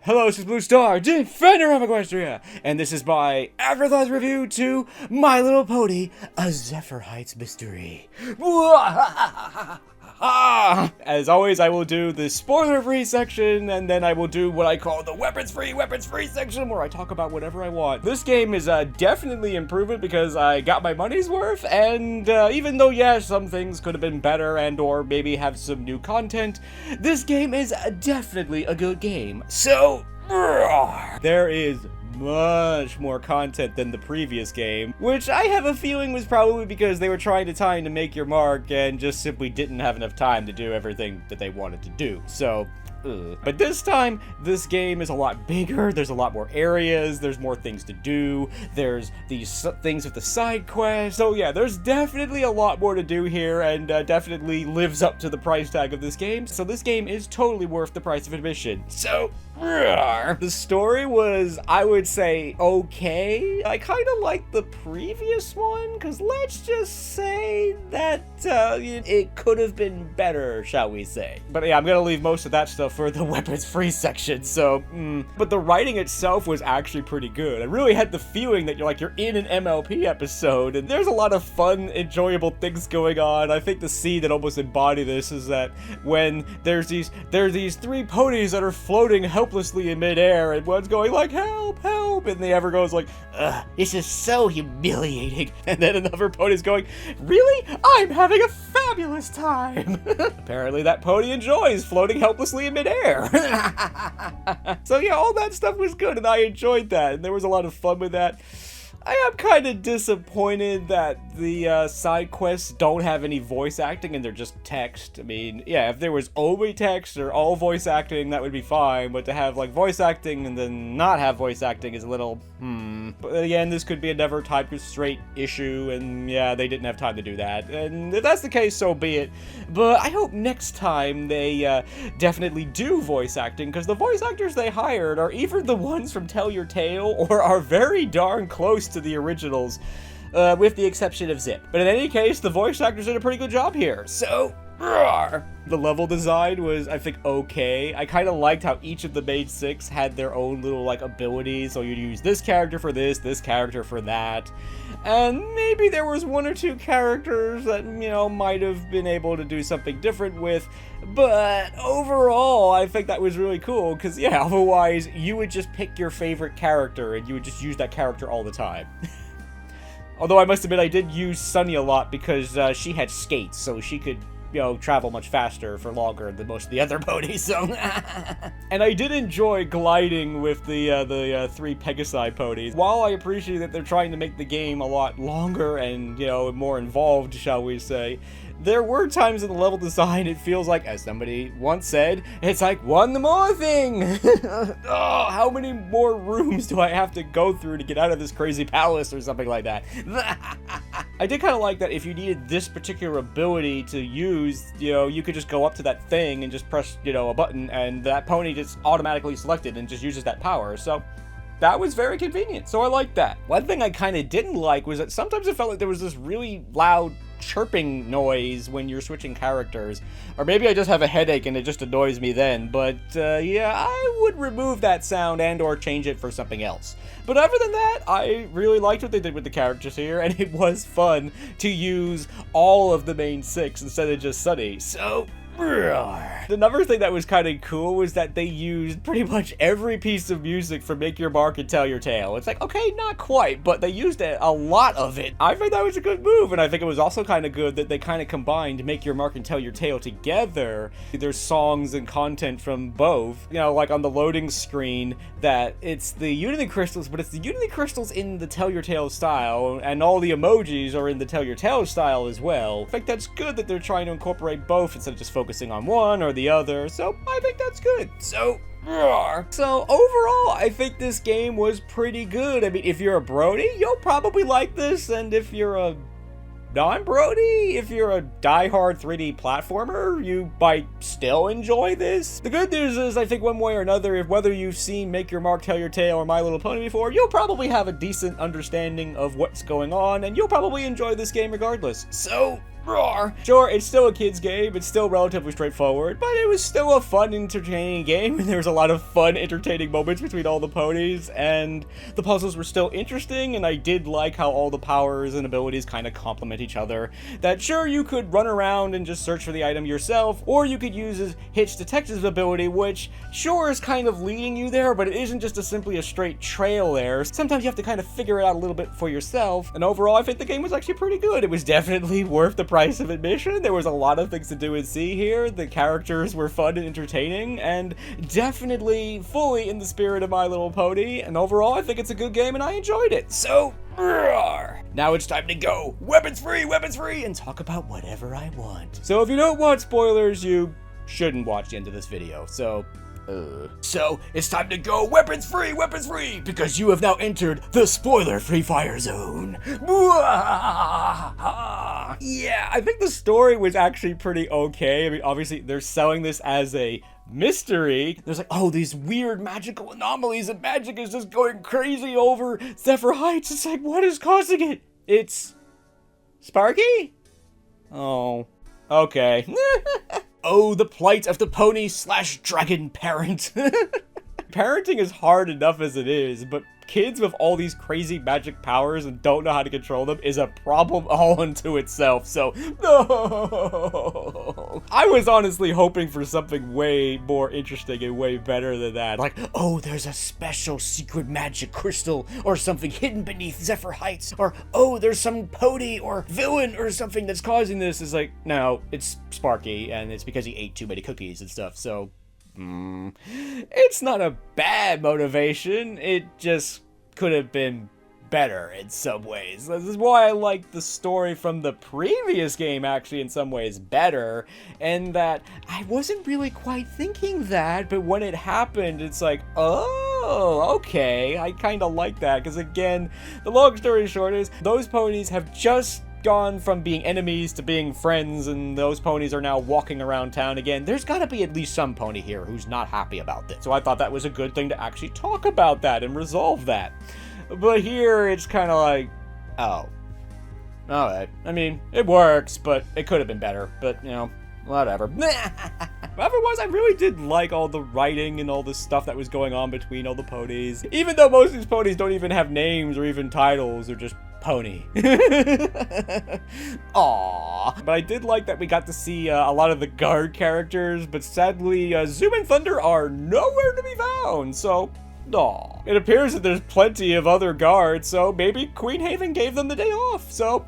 Hello, this is Blue Star, Defender of Equestria, and this is my afterthought review to My Little Pony, A Zephyr Heights Mystery. As always, I will do the spoiler-free section, and then I will do what I call the weapons-free section, where I talk about whatever I want. This game is definitely improvement because I got my money's worth, and even though, yeah, some things could have been better and or maybe have some new content, this game is definitely a good game. So, there is much more content than the previous game, which I have a feeling was probably because they were trying to time to make your mark and just simply didn't have enough time to do everything that they wanted to do. So, but this time, this game is a lot bigger, there's a lot more areas, there's more things to do, there's these things with the side quests, so yeah, there's definitely a lot more to do here, and definitely lives up to the price tag of this game, so this game is totally worth the price of admission. So, the story was, I would say, okay. I kind of liked the previous one, because let's just say that it could have been better, shall we say. But yeah, I'm gonna leave most of that stuff for the weapons-free section, so, But the writing itself was actually pretty good. I really had the feeling that you're in an MLP episode, and there's a lot of fun, enjoyable things going on. I think the scene that almost embody this is that when there's these three ponies that are floating helplessly in midair, and one's going like, help, help, and the other goes like, ugh, this is so humiliating, and then another pony's going, really? I'm having a fabulous time! Apparently that pony enjoys floating helplessly in midair. So yeah, all that stuff was good, and I enjoyed that, and there was a lot of fun with that. I am kind of disappointed that the side quests don't have any voice acting and they're just text. I mean, yeah, if there was only text or all voice acting, that would be fine, but to have, like, voice acting and then not have voice acting is a little, But again, this could be a never time constraint issue, and yeah, they didn't have time to do that. And if that's the case, so be it. But I hope next time they definitely do voice acting, because the voice actors they hired are either the ones from Tell Your Tale or are very darn close to the originals, with the exception of Zip. But in any case, the voice actors did a pretty good job here. So, the level design was, I think, okay. I kind of liked how each of the main six had their own little, like, abilities. So you'd use this character for this character for that. And maybe there was one or two characters that, might have been able to do something different with. But overall, I think that was really cool. Because, yeah, otherwise, you would just pick your favorite character and you would just use that character all the time. Although I must admit, I did use Sunny a lot because she had skates, so she could travel much faster for longer than most of the other ponies, so... And I did enjoy gliding with the three Pegasi ponies. While I appreciate that they're trying to make the game a lot longer and, more involved, shall we say, there were times in the level design it feels like, as somebody once said, it's like one more thing! Oh, how many more rooms do I have to go through to get out of this crazy palace or something like that? I did kind of like that if you needed this particular ability to use, you could just go up to that thing and just press, a button, and that pony just automatically selected and just uses that power, so... That was very convenient, so I liked that. One thing I kind of didn't like was that sometimes it felt like there was this really loud chirping noise when you're switching characters. Or maybe I just have a headache and it just annoys me then, but yeah, I would remove that sound and or change it for something else. But other than that, I really liked what they did with the characters here, and it was fun to use all of the main six instead of just Sunny, so... Another thing that was kind of cool was that they used pretty much every piece of music from Make Your Mark and Tell Your Tale. It's like, okay, not quite, but they used a lot of it. I think that was a good move, and I think it was also kind of good that they kind of combined Make Your Mark and Tell Your Tale together. There's songs and content from both. Like on the loading screen, that it's the Unity Crystals, but it's the Unity Crystals in the Tell Your Tale style, and all the emojis are in the Tell Your Tale style as well. I think that's good that they're trying to incorporate both instead of just focusing on one or the other, so I think that's good. So overall, I think this game was pretty good. I mean, if you're a Brony, you'll probably like this, and if you're a non-Brony, if you're a die-hard 3D platformer, you might still enjoy this. The good news is, I think one way or another, if whether you've seen Make Your Mark, Tell Your Tale, or My Little Pony before, you'll probably have a decent understanding of what's going on, and you'll probably enjoy this game regardless. So, roar. Sure, it's still a kid's game, it's still relatively straightforward, but it was still a fun, entertaining game, and there was a lot of fun, entertaining moments between all the ponies, and the puzzles were still interesting, and I did like how all the powers and abilities kind of complement each other. That sure, you could run around and just search for the item yourself, or you could use Hitch Detective's ability, which sure is kind of leading you there, but it isn't just simply a straight trail there. Sometimes you have to kind of figure it out a little bit for yourself, and overall I think the game was actually pretty good. It was definitely worth the price of admission. There was a lot of things to do and see here. The characters were fun and entertaining, and definitely fully in the spirit of My Little Pony, and overall I think it's a good game and I enjoyed it. So, roar. Now it's time to go weapons free, and talk about whatever I want. So if you don't want spoilers, you shouldn't watch the end of this video, so it's time to go weapons free, because you have now entered the spoiler-free fire zone. Yeah, I think the story was actually pretty okay. I mean, obviously, they're selling this as a mystery. There's like, oh, these weird magical anomalies, and magic is just going crazy over Zephyr Heights. It's like, what is causing it? It's Sparky? Oh, okay. Oh, the plight of the pony/dragon parent. Parenting is hard enough as it is, but kids with all these crazy magic powers and don't know how to control them is a problem all unto itself, so no! I was honestly hoping for something way more interesting and way better than that. Like, oh, there's a special secret magic crystal or something hidden beneath Zephyr Heights, or oh, there's some pony or villain or something that's causing this. It's like, no, it's Sparky, and it's because he ate too many cookies and stuff, so it's not a bad motivation, it just could have been better in some ways. This is why I like the story from the previous game actually in some ways better, and that I wasn't really quite thinking that, but when it happened, it's like, oh, okay, I kind of like that, because again, the long story short is, those ponies have just gone from being enemies to being friends, and those ponies are now walking around town again. There's got to be at least some pony here who's not happy about this. So I thought that was a good thing to actually talk about that and resolve that. But here it's kind of like, oh, alright. I mean, it works, but it could have been better. But, you know, whatever. Otherwise, I really did like all the writing and all the stuff that was going on between all the ponies. Even though most of these ponies don't even have names or even titles, they're just pony. Aww. But I did like that we got to see a lot of the guard characters, but sadly, Zoom and Thunder are nowhere to be found, so aww. It appears that there's plenty of other guards, so maybe Queen Haven gave them the day off, so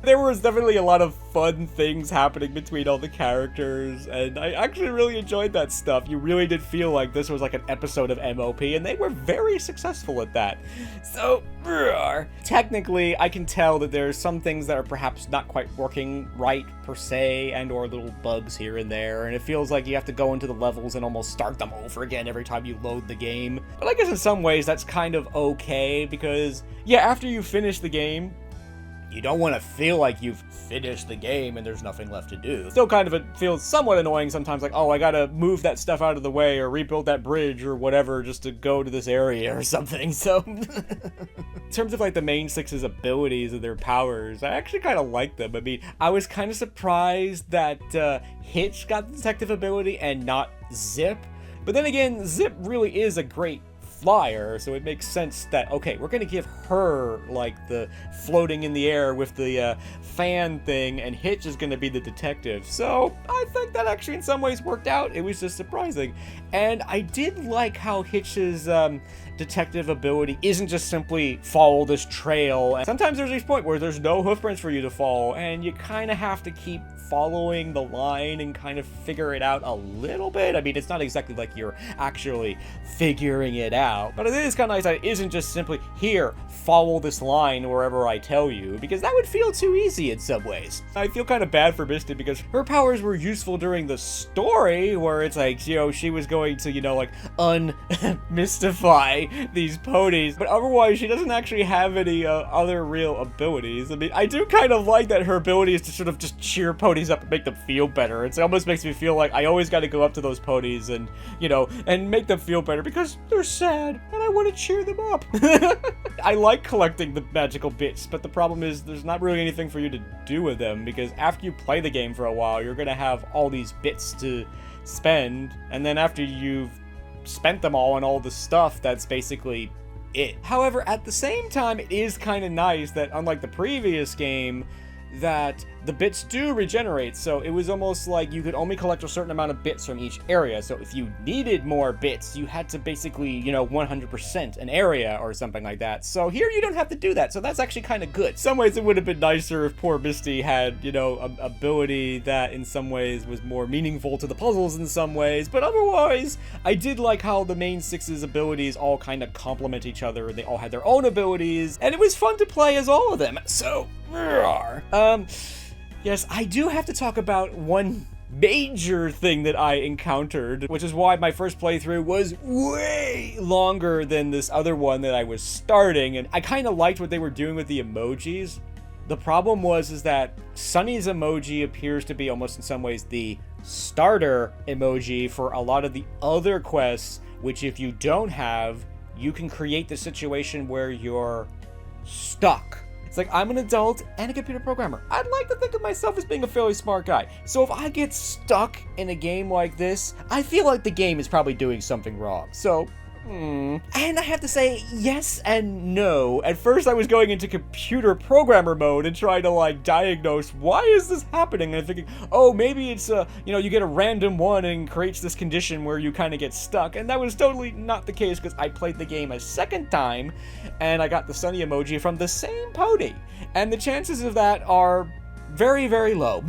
there was definitely a lot of fun things happening between all the characters, and I actually really enjoyed that stuff. You really did feel like this was like an episode of MLP, and they were very successful at that. So, technically, I can tell that there's some things that are perhaps not quite working right, per se, and or little bugs here and there, and it feels like you have to go into the levels and almost start them over again every time you load the game. But I guess in some ways, that's kind of okay, because, yeah, after you finish the game, you don't want to feel like you've finished the game and there's nothing left to do. Still kind of it feels somewhat annoying sometimes, like, oh, I gotta move that stuff out of the way or rebuild that bridge or whatever just to go to this area or something, so in terms of like the main six's abilities and their powers, I actually kind of like them. I mean, I was kind of surprised that Hitch got the detective ability and not Zip, but then again, Zip really is a great flyer, so it makes sense that, okay, we're gonna give her like the floating in the air with the fan thing, and Hitch is gonna be the detective. So I think that actually in some ways worked out. It was just surprising, and I did like how Hitch's detective ability isn't just simply follow this trail, and sometimes there's a point where there's no hoofprints for you to follow, and you kind of have to keep following the line and kind of figure it out a little bit. I mean, it's not exactly like you're actually figuring it out, but it is kind of nice that it isn't just simply, here, follow this line wherever I tell you, because that would feel too easy in some ways. I feel kind of bad for Misty because her powers were useful during the story, where it's like, you know, she was going to, you know, like, unmystify these ponies, but otherwise she doesn't actually have any other real abilities. I mean, I do kind of like that her ability is to sort of just cheer ponies ponies up and make them feel better. It almost makes me feel like I always got to go up to those ponies and, you know, and make them feel better because they're sad and I want to cheer them up. I like collecting the magical bits, but the problem is there's not really anything for you to do with them, because after you play the game for a while, you're going to have all these bits to spend, and then after you've spent them all on all the stuff, that's basically it. However, at the same time, it is kind of nice that, unlike the previous game, that the bits do regenerate, so it was almost like you could only collect a certain amount of bits from each area, so if you needed more bits, you had to basically, you know, 100% an area or something like that. So here you don't have to do that, so that's actually kind of good. Some ways it would have been nicer if poor Misty had, you know, an ability that in some ways was more meaningful to the puzzles in some ways, but otherwise, I did like how the main six's abilities all kind of complement each other, and they all had their own abilities, and it was fun to play as all of them, so... Yes, I do have to talk about one major thing that I encountered, which is why my first playthrough was way longer than this other one that I was starting, and I kind of liked what they were doing with the emojis. The problem is that Sunny's emoji appears to be almost in some ways the starter emoji for a lot of the other quests, which if you don't have, you can create the situation where you're stuck. It's like, I'm an adult and a computer programmer. I'd like to think of myself as being a fairly smart guy. So if I get stuck in a game like this, I feel like the game is probably doing something wrong. So, and I have to say yes and no. At first I was going into computer programmer mode and trying to like diagnose why is this happening, and I'm thinking, oh, maybe it's you know, you get a random one and creates this condition where you kind of get stuck, and that was totally not the case because I played the game a second time and I got the Sunny emoji from the same pony, and the chances of that are very, very low.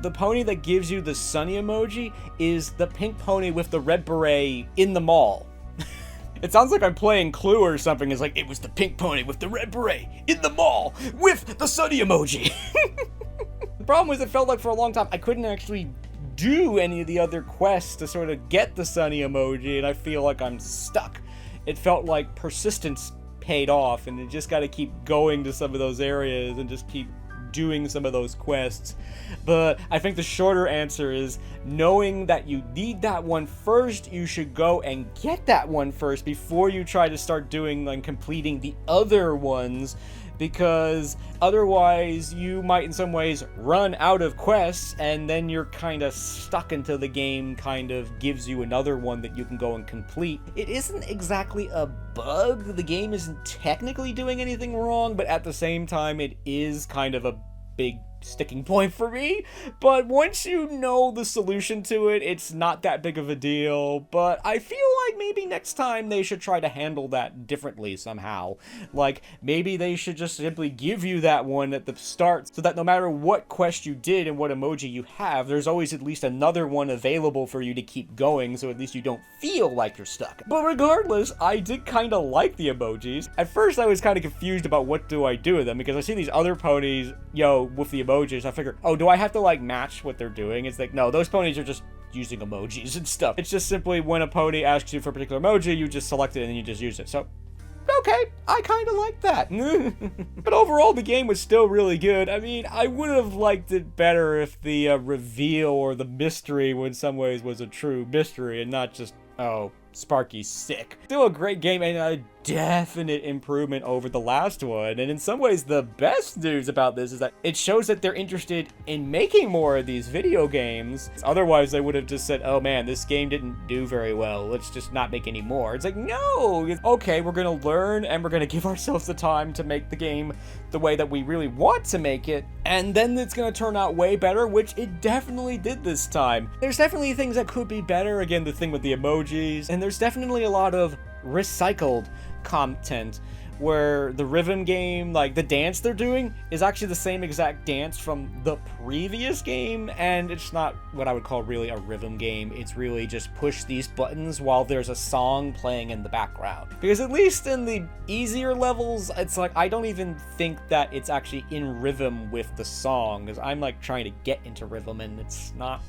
The pony that gives you the Sunny emoji is the pink pony with the red beret in the mall. It sounds like I'm playing Clue or something. It's like, it was the pink pony with the red beret in the mall with the Sunny emoji. The problem was it felt like for a long time I couldn't actually do any of the other quests to sort of get the Sunny emoji, and I feel like I'm stuck. It felt like persistence paid off, and you just got to keep going to some of those areas and just keep doing some of those quests. But I think the shorter answer is, knowing that you need that one first, you should go and get that one first before you try to start doing and completing the other ones, because otherwise you might in some ways run out of quests and then you're kind of stuck until the game kind of gives you another one that you can go and complete. It isn't exactly a bug, the game isn't technically doing anything wrong, but at the same time it is kind of a big sticking point for me. But once you know the solution to it, it's not that big of a deal. But I feel like maybe next time they should try to handle that differently somehow. Like, maybe they should just simply give you that one at the start, so that no matter what quest you did and what emoji you have, there's always at least another one available for you to keep going, so at least you don't feel like you're stuck. But regardless, I did kind of like the emojis. At first I was kind of confused about what do I do with them, because I see these other ponies, with the emojis. I figure, oh, do I have to like match what they're doing? It's like, no, those ponies are just using emojis and stuff. It's just simply when a pony asks you for a particular emoji, you just select it and then you just use it. So, okay, I kind of like that. But overall, the game was still really good. I mean, I would have liked it better if the reveal or the mystery in some ways was a true mystery and not just, oh, Sparky's sick. Still a great game and a definite improvement over the last one. And in some ways, the best news about this is that it shows that they're interested in making more of these video games. Otherwise, they would have just said, oh man, this game didn't do very well, let's just not make any more. It's like, no, okay, we're gonna learn and we're gonna give ourselves the time to make the game the way that we really want to make it, and then it's gonna turn out way better, which it definitely did this time. There's definitely things that could be better, again, the thing with the emojis, and there's definitely a lot of recycled content where the rhythm game, like the dance they're doing, is actually the same exact dance from the previous game, and it's not what I would call really a rhythm game. It's really just push these buttons while there's a song playing in the background. Because at least in the easier levels, it's like I don't even think that it's actually in rhythm with the song, because I'm like trying to get into rhythm and it's not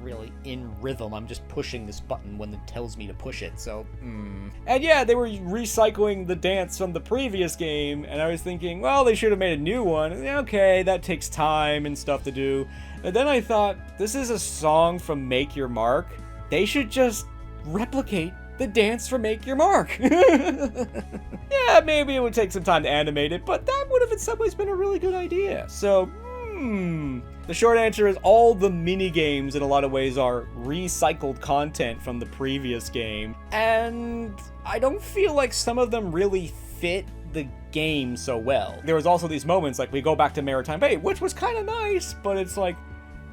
really in rhythm. I'm just pushing this button when it tells me to push it, so, And yeah, they were recycling the dance from the previous game, and I was thinking, well, they should have made a new one. Okay, that takes time and stuff to do. And then I thought, this is a song from Make Your Mark. They should just replicate the dance from Make Your Mark. Yeah, maybe it would take some time to animate it, but that would have in some ways been a really good idea. So, the short answer is all the mini-games in a lot of ways are recycled content from the previous game. And I don't feel like some of them really fit the game so well. There was also these moments, like we go back to Maritime Bay, which was kind of nice, but it's like,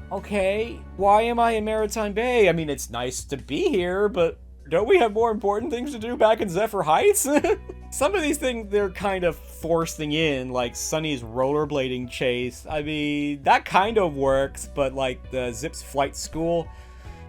okay, why am I in Maritime Bay? I mean, it's nice to be here, but don't we have more important things to do back in Zephyr Heights? Some of these things they're kind of forcing in, like Sunny's rollerblading chase. I mean, that kind of works, but like the Zip's flight school,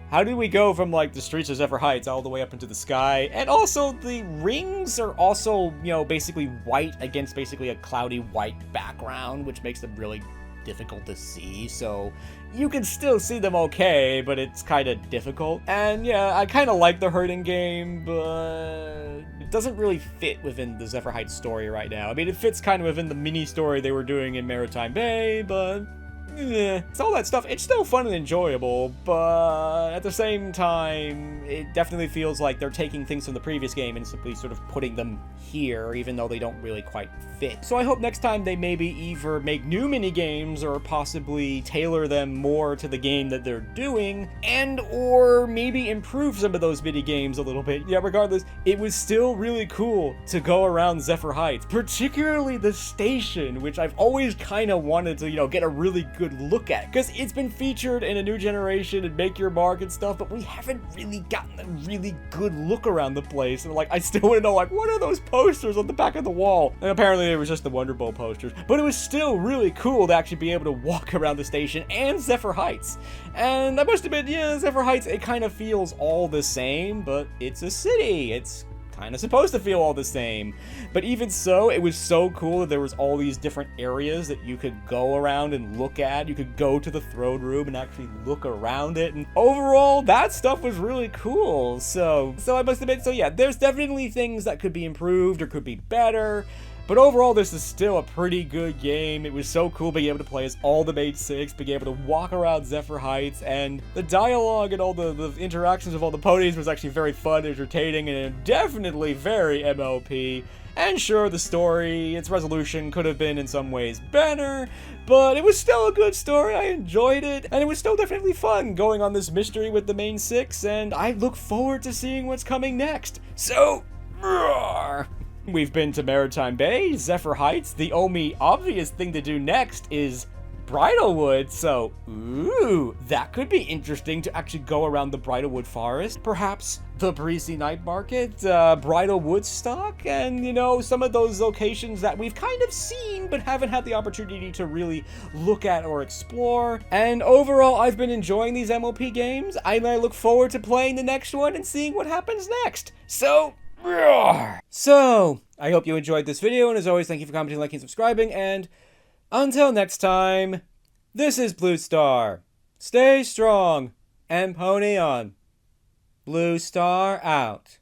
how do we go from like the streets of Zephyr Heights all the way up into the sky? And also the rings are also, you know, basically white against basically a cloudy white background, which makes them really difficult to see, so you can still see them okay, but it's kind of difficult. And yeah, I kind of like the herding game, but it doesn't really fit within the Zephyr Heights story right now. I mean, it fits kind of within the mini story they were doing in Maritime Bay, but it's all that stuff. It's still fun and enjoyable, but at the same time, it definitely feels like they're taking things from the previous game and simply sort of putting them here, even though they don't really quite fit. So I hope next time they maybe either make new mini games or possibly tailor them more to the game that they're doing, and or maybe improve some of those mini games a little bit. Yeah, regardless, it was still really cool to go around Zephyr Heights, particularly the station, which I've always kind of wanted to, you know, get a really good look at, because it's been featured in A New Generation and Make Your Mark and stuff, but we haven't really gotten a really good look around the place. And like, I still want to know, like, what are those posters on the back of the wall? And apparently it was just the Wonder Bowl posters, but it was still really cool to actually be able to walk around the station and Zephyr Heights. And I must admit, yeah, Zephyr Heights, it kind of feels all the same, but it's a city. It's kind of supposed to feel all the same. But even so, it was so cool that there was all these different areas that you could go around and look at. You could go to the throne room and actually look around it. And overall, that stuff was really cool. So I must admit, so yeah, there's definitely things that could be improved or could be better. But overall, this is still a pretty good game. It was so cool being able to play as all the Mate 6, being able to walk around Zephyr Heights, and the dialogue and all the interactions of all the ponies was actually very fun, entertaining, and definitely very MLP. And sure, the story, its resolution could have been in some ways better, but it was still a good story. I enjoyed it, and it was still definitely fun going on this mystery with the main 6, and I look forward to seeing what's coming next. So, roar! We've been to Maritime Bay, Zephyr Heights. The only obvious thing to do next is Bridalwood, so, ooh, that could be interesting to actually go around the Bridalwood Forest. Perhaps the Breezy Night Market, Bridal Woodstock, and, you know, some of those locations that we've kind of seen but haven't had the opportunity to really look at or explore. And overall, I've been enjoying these MLP games. I look forward to playing the next one and seeing what happens next. So, I hope you enjoyed this video, and as always, thank you for commenting, liking, subscribing, and until next time, this is Blue Star. Stay strong and pony on. Blue Star out.